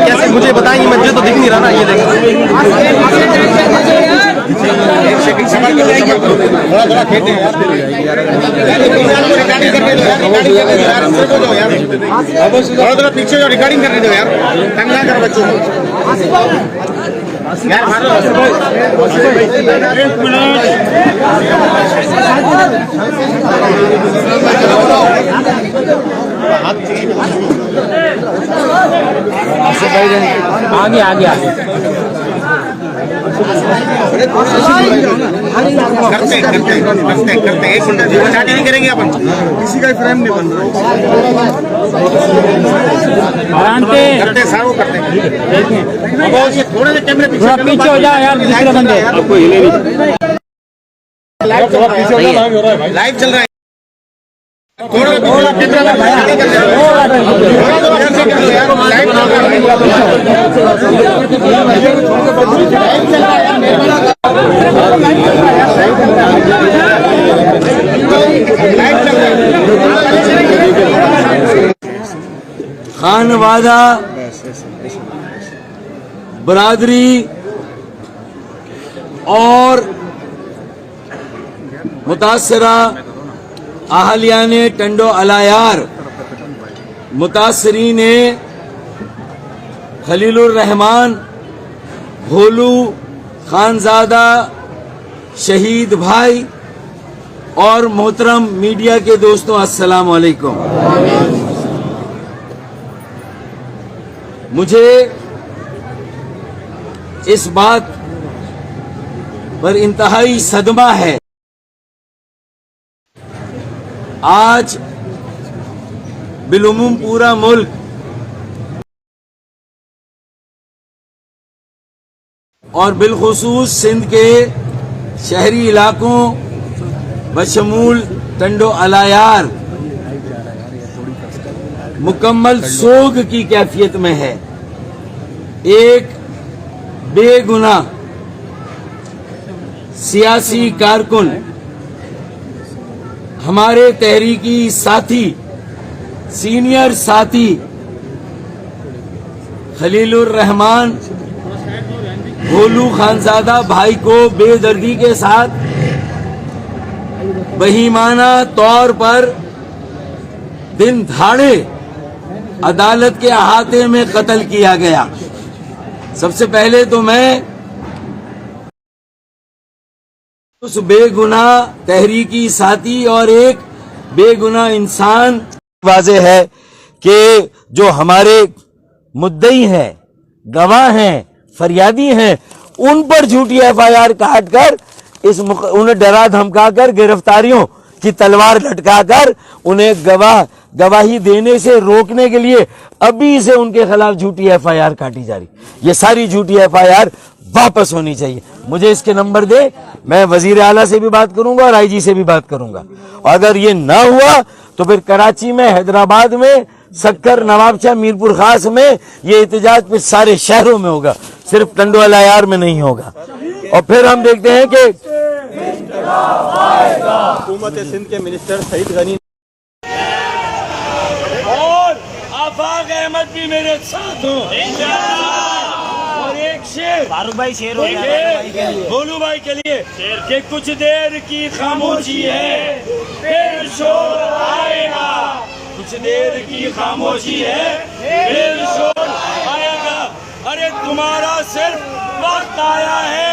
कैसे मुझे बताएंगे, मुझे तो दिख नहीं रहा ना। ये देखो थोड़ा खेलते हैं यार, थोड़ा पीछे जो रिकॉर्डिंग करने दो यार, तंग ना करो बच्चों को यार। आगे आगे आगे करते एक मिनट स्टार्ट नहीं करेंगे अपन, किसी का फ्रेम नहीं बन रहा। करते सारो करते थोड़े से कैमरे पीछे हो जाओ यार, दूसरे बंदे आपको हिले नहीं। लाइव चल रहा है, थोड़ा खानवादा बरादरी और मुतासरा अहलियाने टंडो अलायार मुतासरीन खलीलुर रहमान भोलू खानजादा शहीद भाई और मोहतरम मीडिया के दोस्तों, अस्सलाम वालेकुम। मुझे इस बात पर इंतहाई सदमा है, आज बिलुमुम पूरा मुल्क और बिलखुसूस सिंध के शहरी इलाकों बशमूल टंडो अलायार मुकम्मल सोग की कैफियत में है। एक बेगुनाह सियासी कारकुन, हमारे तहरीकी साथी, सीनियर साथी खलीलुर रहमान भोलू खानजादा भाई को बेदर्दी के साथ बहीमाना तौर पर दिन दहाड़े अदालत के अहाते में कत्ल किया गया। सबसे पहले तो मैं उस बेगुनाह तहरीकी साथी और एक बेगुनाह इंसान, वाज़ेह है कि जो हमारे मुद्दई हैं, गवाह हैं, फरियादी हैं, उन पर झूठी FIR काट कर उन्हें डरा धमका कर गिरफ्तारियों की तलवार लटकाकर उन्हें गवाही देने से रोकने के लिए अभी से उनके खिलाफ झूठी FIR काटी जा रही। ये सारी झूठी FIR वापस होनी चाहिए। मुझे इसके नंबर दे, मैं वजीर आला से भी बात करूंगा और IG से भी बात करूंगा। और अगर ये ना हुआ तो फिर कराची में, हैदराबाद में, सक्कर, नवाबशाह, मीरपुर खास में ये एहतजाज फिर सारे शहरों में होगा, सिर्फ टंडो अलायार में नहीं होगा। और फिर हम देखते हैं कि हुकूमत सिंध के मिनिस्टर सईद गनी और आफाक अहमद भी मेरे साथ हो और एक शेर शेर भोलू भाई के लिए कि कुछ देर की खामोशी है फिर शोर आएगा, कुछ देर की खामोशी है फिर शोर आएगा। अरे तुम्हारा सिर्फ वक्त आया है,